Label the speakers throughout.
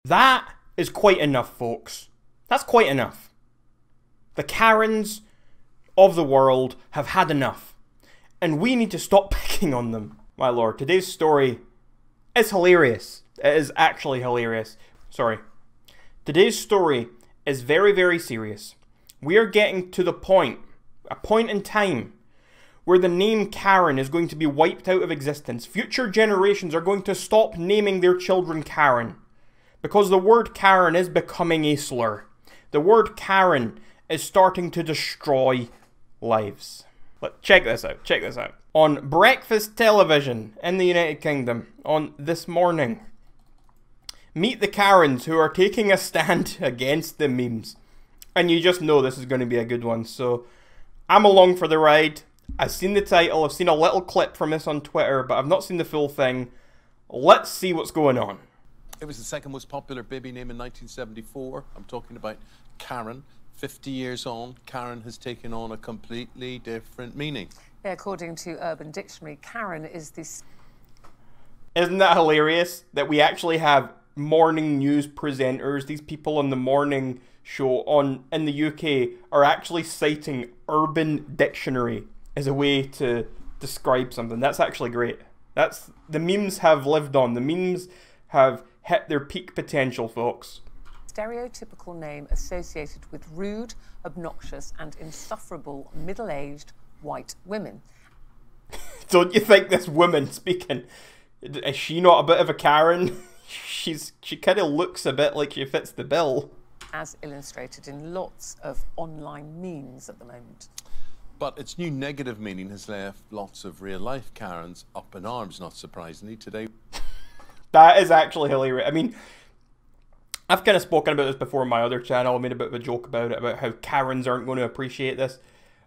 Speaker 1: That is quite enough, folks. That's quite enough. The Karens of the world have had enough. And we need to stop picking on them. My lord, today's story is hilarious. It is actually hilarious. Sorry. Today's story is very, very serious. We are getting to the point, a point in time, where the name Karen is going to be wiped out of existence. Future generations are going to stop naming their children Karen. Because the word Karen is becoming a slur. The word Karen is starting to destroy lives. Check this out, check this out. On breakfast television in the United Kingdom, on This Morning, meet the Karens who are taking a stand against the memes. And you just know this is going to be a good one, so I'm along for the ride. I've seen the title, I've seen a little clip from this on Twitter, but I've not seen the full thing. Let's see what's going on.
Speaker 2: It was the second most popular baby name in 1974. I'm talking about Karen. 50 years on, Karen has taken on a completely different meaning.
Speaker 3: Yeah, according to Urban Dictionary, Karen is this...
Speaker 1: Isn't that hilarious? That we actually have morning news presenters, these people on the morning show in the UK are actually citing Urban Dictionary as a way to describe something. That's actually great. The memes have lived on. The memes have hit their peak potential, folks.
Speaker 3: Stereotypical name associated with rude, obnoxious and insufferable middle-aged white women.
Speaker 1: Don't you think this woman speaking, is she not a bit of a Karen? She kind of looks a bit like she fits the bill.
Speaker 3: As illustrated in lots of online memes at the moment.
Speaker 2: But its new negative meaning has left lots of real-life Karens up in arms, not surprisingly, today.
Speaker 1: That is actually hilarious. I mean, I've kind of spoken about this before on my other channel. I made a bit of a joke about it, about how Karens aren't going to appreciate this.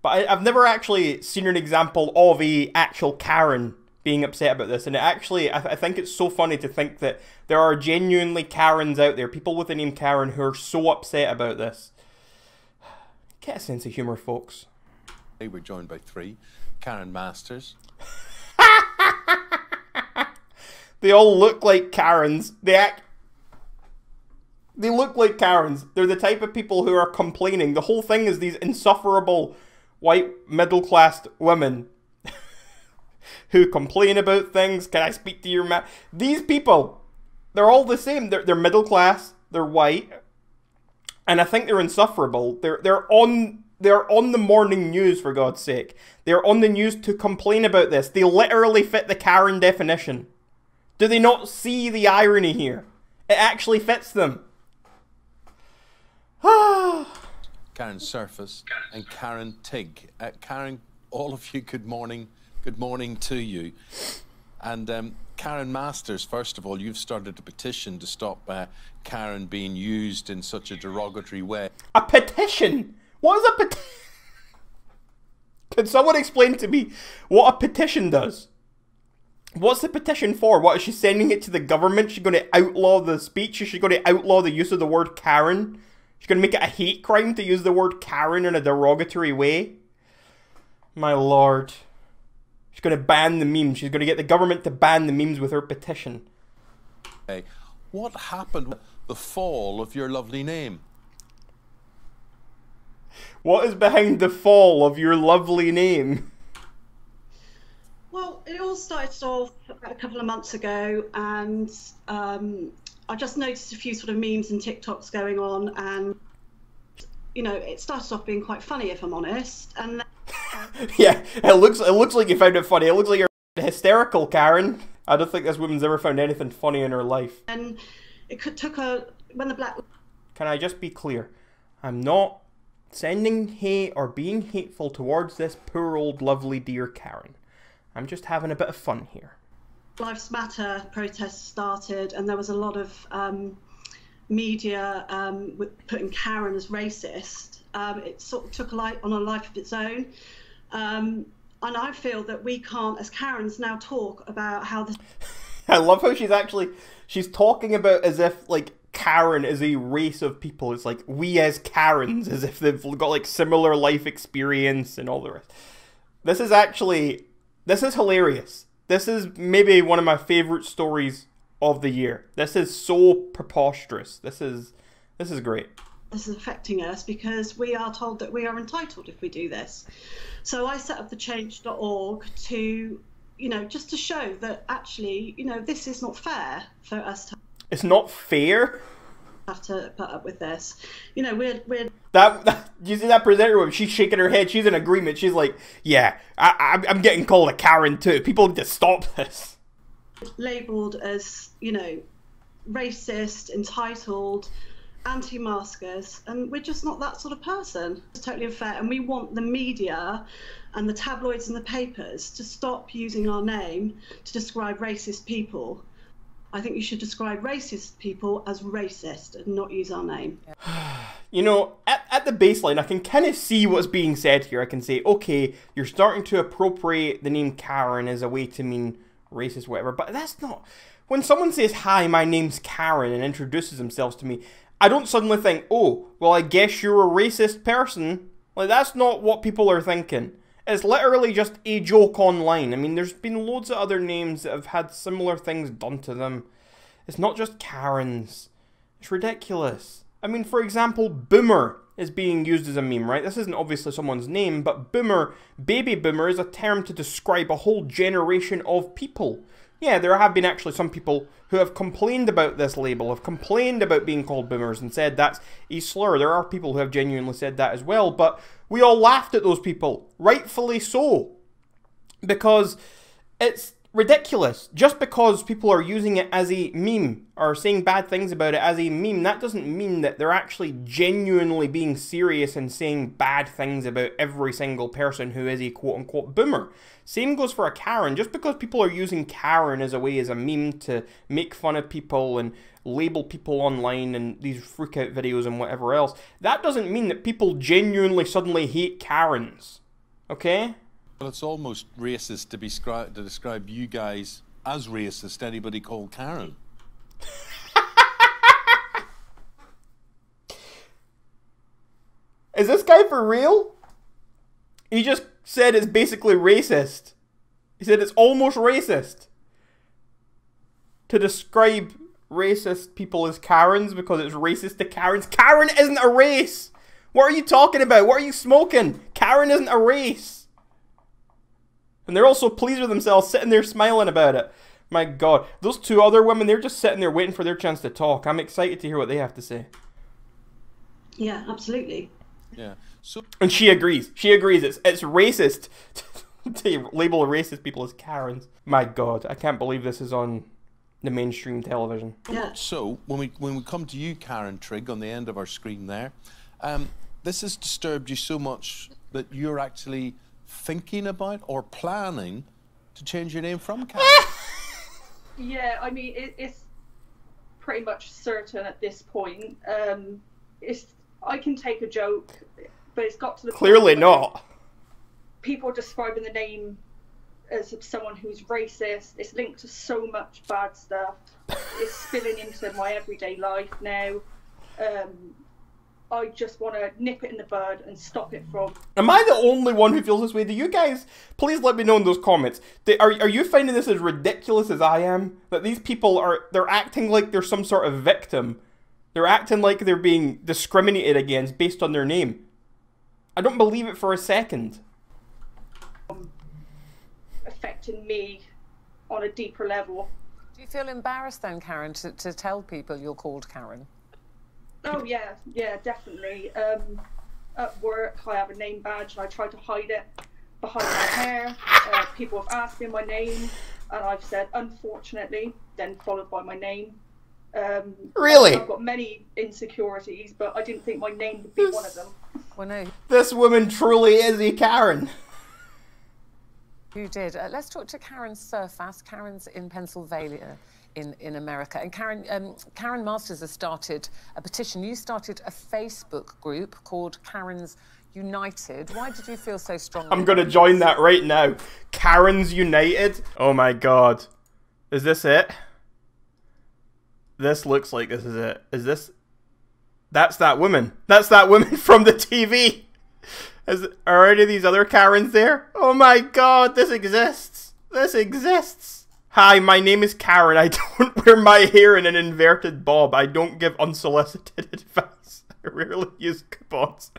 Speaker 1: But I've never actually seen an example of a actual Karen being upset about this. And it actually, I think it's so funny to think that there are genuinely Karens out there, people with the name Karen, who are so upset about this. Get a sense of humour, folks.
Speaker 2: We're joined by three Karen Masters.
Speaker 1: They all look like Karens. They look like Karens. They're the type of people who are complaining. The whole thing is these insufferable white middle-class women who complain about things. Can I speak to your man? These people, they're all the same. They're middle class. They're white, and I think they're insufferable. They're on the morning news, for God's sake. They're on the news to complain about this. They literally fit the Karen definition. Do they not see the irony here? It actually fits them.
Speaker 2: Karen Surface and Karen Tig. Karen, all of you, good morning. Good morning to you. And Karen Masters, first of all, you've started a petition to stop Karen being used in such a derogatory way.
Speaker 1: A petition? What is a petition? Can someone explain to me what a petition does? What's the petition for? What, is she sending it to the government? She's going to outlaw the speech? Is she going to outlaw the use of the word Karen? She's going to make it a hate crime to use the word Karen in a derogatory way? My lord. She's going to ban the memes. She's going to get the government to ban the memes with her petition.
Speaker 2: Hey, what happened with the fall of your lovely name?
Speaker 1: What is behind the fall of your lovely name?
Speaker 4: Well, it all started off a couple of months ago, and I just noticed a few sort of memes and TikToks going on, and you know, it started off being quite funny, if I'm honest. And
Speaker 1: yeah, it looks like you found it funny. It looks like you're hysterical, Karen. I don't think this woman's ever found anything funny in her life.
Speaker 4: And took her when the black.
Speaker 1: Can I just be clear? I'm not sending hate or being hateful towards this poor old lovely dear Karen. I'm just having a bit of fun here.
Speaker 4: Lives Matter protests started, and there was a lot of media putting Karen as racist. It sort of took on a life of its own. And I feel that we can't, as Karens, now talk about how this...
Speaker 1: I love how she's talking about as if, like, Karen is a race of people. It's like, we as Karens, as if they've got, like, similar life experience and all the rest. This is hilarious. This is maybe one of my favourite stories of the year. This is so preposterous. This is great.
Speaker 4: This is affecting us because we are told that we are entitled if we do this. So I set up the change.org to, you know, just to show that actually, you know, this is not fair for us to.
Speaker 1: It's not fair.
Speaker 4: Have to put up with this. You know, we're
Speaker 1: that you see that presenter woman, she's shaking her head, she's in agreement. She's like, yeah, I'm getting called a Karen too. People need to stop this.
Speaker 4: Labelled as, you know, racist, entitled, anti-maskers, and we're just not that sort of person. It's totally unfair, and we want the media and the tabloids and the papers to stop using our name to describe racist people. I think you should describe racist people as racist and not use our name.
Speaker 1: You know, at the baseline, I can kind of see what's being said here. I can say, okay, you're starting to appropriate the name Karen as a way to mean racist, whatever, but that's not... When someone says, hi, my name's Karen, and introduces themselves to me, I don't suddenly think, oh, well, I guess you're a racist person. Like, that's not what people are thinking. It's literally just a joke online. I mean, there's been loads of other names that have had similar things done to them. It's not just Karens. It's ridiculous. I mean, for example, Boomer is being used as a meme, right? This isn't obviously someone's name, but Boomer, Baby Boomer, is a term to describe a whole generation of people. Yeah, there have been actually some people who have complained about this label, have complained about being called boomers and said that's a slur. There are people who have genuinely said that as well, but we all laughed at those people, rightfully so, because it's ridiculous. Just because people are using it as a meme or saying bad things about it as a meme, that doesn't mean that they're actually genuinely being serious and saying bad things about every single person who is a quote-unquote boomer. Same goes for a Karen. Just because people are using Karen as a way, as a meme, to make fun of people and label people online and these freak-out videos and whatever else, that doesn't mean that people genuinely suddenly hate Karens. Okay?
Speaker 2: Well, it's almost racist to describe you guys as racist, anybody called Karen.
Speaker 1: Is this guy for real? He just said it's basically racist. He said it's almost racist to describe racist people as Karens because it's racist to Karens. Karen isn't a race! What are you talking about? What are you smoking? Karen isn't a race! And they're all so pleased with themselves, sitting there smiling about it. My God. Those two other women, they're just sitting there waiting for their chance to talk. I'm excited to hear what they have to say.
Speaker 4: Yeah, absolutely.
Speaker 2: Yeah. So,
Speaker 1: and she agrees. She agrees. It's racist to label racist people as Karens. My God, I can't believe this is on the mainstream television.
Speaker 4: Yeah.
Speaker 2: So when we come to you, Karen Trigg, on the end of our screen there, this has disturbed you so much that you're actually thinking about or planning to change your name from Karen.
Speaker 5: Yeah, I mean it's pretty much certain at this point. I can take a joke, but it's got to the
Speaker 1: clearly
Speaker 5: point
Speaker 1: not.
Speaker 5: People are describing the name as someone who's racist. It's linked to so much bad stuff. It's spilling into my everyday life now. I just want to nip it in the bud and stop it from...
Speaker 1: Am I the only one who feels this way? Do you guys... Please let me know in those comments. Are you finding this as ridiculous as I am? That these people are... They're acting like they're some sort of victim. They're acting like they're being discriminated against based on their name. I don't believe it for a second.
Speaker 5: Affecting me on a deeper level.
Speaker 3: Do you feel embarrassed then, Karen, to tell people you're called Karen?
Speaker 5: Oh yeah, definitely. At work, I have a name badge, and I try to hide it behind my hair. People have asked me my name, and I've said unfortunately, then followed by my name.
Speaker 1: Really?
Speaker 5: I've got many insecurities, but I didn't think my name would be one of them.
Speaker 3: Well, no.
Speaker 1: This woman truly is a Karen.
Speaker 3: You did. Let's talk to Karen Surface. Karen's in Pennsylvania. In America. And Karen Masters has started a petition. You started a Facebook group called Karens United. Why did you feel so strongly?
Speaker 1: I'm going to join that right now. Karens United? Oh my God. Is this it? This looks like this is it. Is this... That's that woman. That's that woman from the TV. Are any of these other Karens there? Oh my God, this exists. This exists. Hi, my name is Karen. I don't wear my hair in an inverted bob. I don't give unsolicited advice. I rarely use coupons.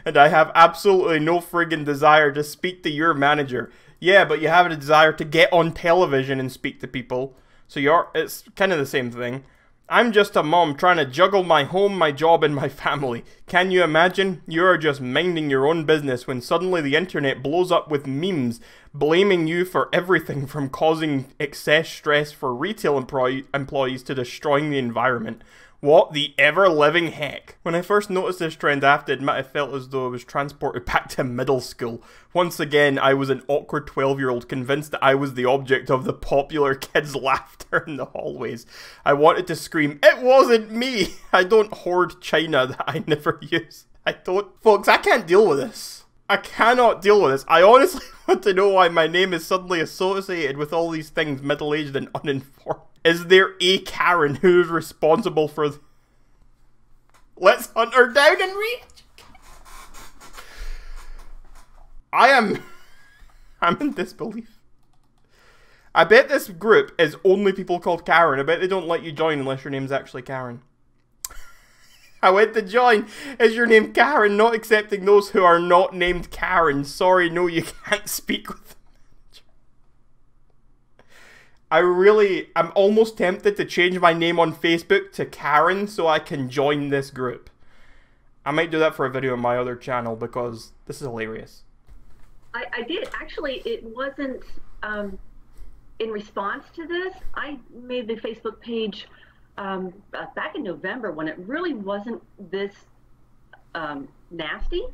Speaker 1: And I have absolutely no friggin' desire to speak to your manager. Yeah, but you have a desire to get on television and speak to people. So it's kind of the same thing. I'm just a mom trying to juggle my home, my job, and my family. Can you imagine? You're just minding your own business when suddenly the internet blows up with memes blaming you for everything from causing excess stress for retail employees to destroying the environment. What the ever-living heck? When I first noticed this trend, I have to admit I felt as though I was transported back to middle school. Once again, I was an awkward 12-year-old convinced that I was the object of the popular kids' laughter in the hallways. I wanted to scream, "It wasn't me! I don't hoard china that I never use." Folks, I can't deal with this. I cannot deal with this. I honestly want to know why my name is suddenly associated with all these things middle-aged and uninformed. Is there a Karen who is responsible for Let's hunt her down and reach. I'm in disbelief. I bet this group is only people called Karen. I bet they don't let you join unless your name's actually Karen. I went to join. Is your name Karen? Not accepting those who are not named Karen. Sorry, no, you can't speak with them. I'm almost tempted to change my name on Facebook to Karen so I can join this group. I might do that for a video on my other channel because this is hilarious.
Speaker 6: I did. Actually, it wasn't in response to this. I made the Facebook page back in November when it really wasn't this nasty.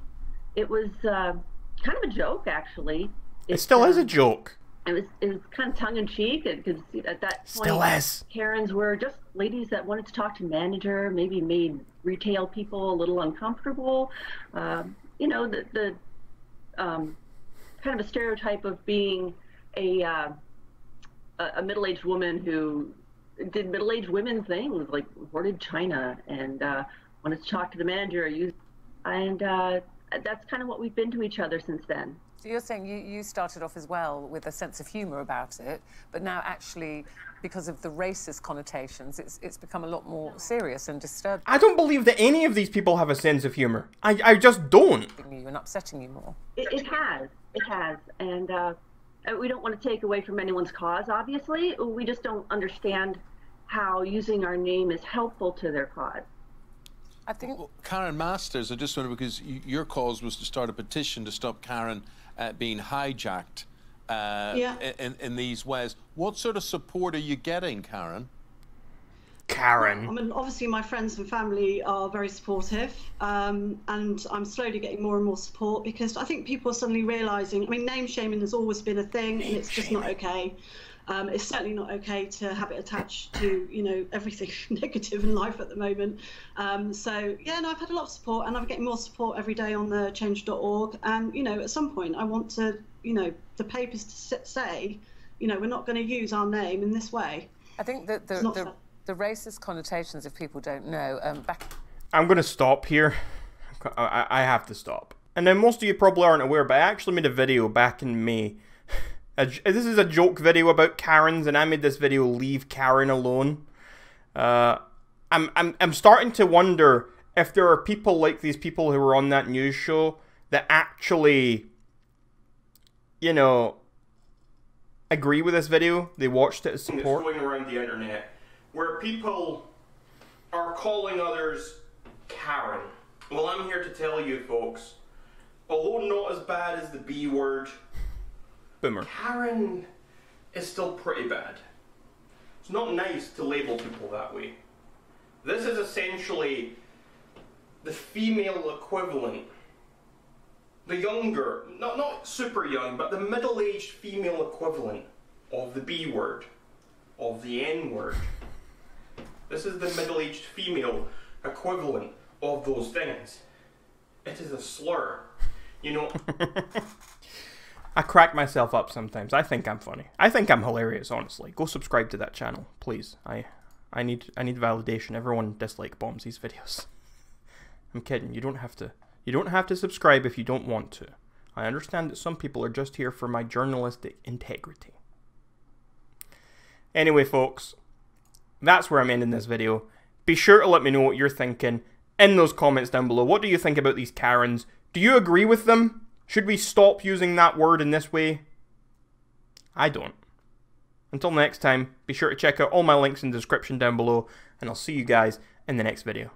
Speaker 6: It was kind of a joke, actually.
Speaker 1: It still is a joke.
Speaker 6: It was kind of tongue-in-cheek because at that
Speaker 1: still
Speaker 6: point,
Speaker 1: is.
Speaker 6: Karens were just ladies that wanted to talk to manager, maybe made retail people a little uncomfortable. You know, the kind of a stereotype of being a middle-aged woman who did middle-aged women things like hoarded china and wanted to talk to the manager. And that's kind of what we've been to each other since then.
Speaker 3: So you're saying you started off as well with a sense of humour about it, but now actually, because of the racist connotations, it's become a lot more serious and disturbing.
Speaker 1: I don't believe that any of these people have a sense of humour. I just don't.
Speaker 3: And upsetting you more.
Speaker 6: It has. And we don't want to take away from anyone's cause, obviously. We just don't understand how using our name is helpful to their cause.
Speaker 3: I think...
Speaker 2: Well, Karen Masters, I just wonder, because your cause was to start a petition to stop Karen being hijacked in these ways. What sort of support are you getting, Karen?
Speaker 1: Karen.
Speaker 4: I mean, obviously my friends and family are very supportive, and I'm slowly getting more and more support because I think people are suddenly realising, I mean, name shaming has always been a thing and it's just not okay. It's certainly not okay to have it attached to, you know, everything negative in life at the moment. So, yeah, no, I've had a lot of support and I'm getting more support every day on the change.org. And, you know, at some point I want to, you know, the papers to say, you know, we're not going to use our name in this way.
Speaker 3: I think that the racist connotations, if people don't know,
Speaker 1: I'm going to stop here. I have to stop. And then most of you probably aren't aware, but I actually made a video back in May. This is a joke video about Karens, and I made this video, Leave Karen Alone. I'm starting to wonder if there are people like these people who were on that news show that actually, you know, agree with this video. They watched it as support. It's going around the internet where people are calling others Karen. Well, I'm here to tell you, folks, although not as bad as the B word, Boomer, Karen is still pretty bad. It's not nice to label people that way. This is essentially the female equivalent. The younger, not super young, but the middle-aged female equivalent of the B word, of the N word. This is the middle-aged female equivalent of those things. It is a slur. You know, I crack myself up sometimes. I think I'm funny. I think I'm hilarious, honestly. Go subscribe to that channel, please. I need validation. Everyone dislike bombs these videos. I'm kidding. You don't have to subscribe if you don't want to. I understand that some people are just here for my journalistic integrity. Anyway, folks, that's where I'm ending this video. Be sure to let me know what you're thinking in those comments down below. What do you think about these Karens? Do you agree with them? Should we stop using that word in this way? I don't. Until next time, be sure to check out all my links in the description down below, and I'll see you guys in the next video.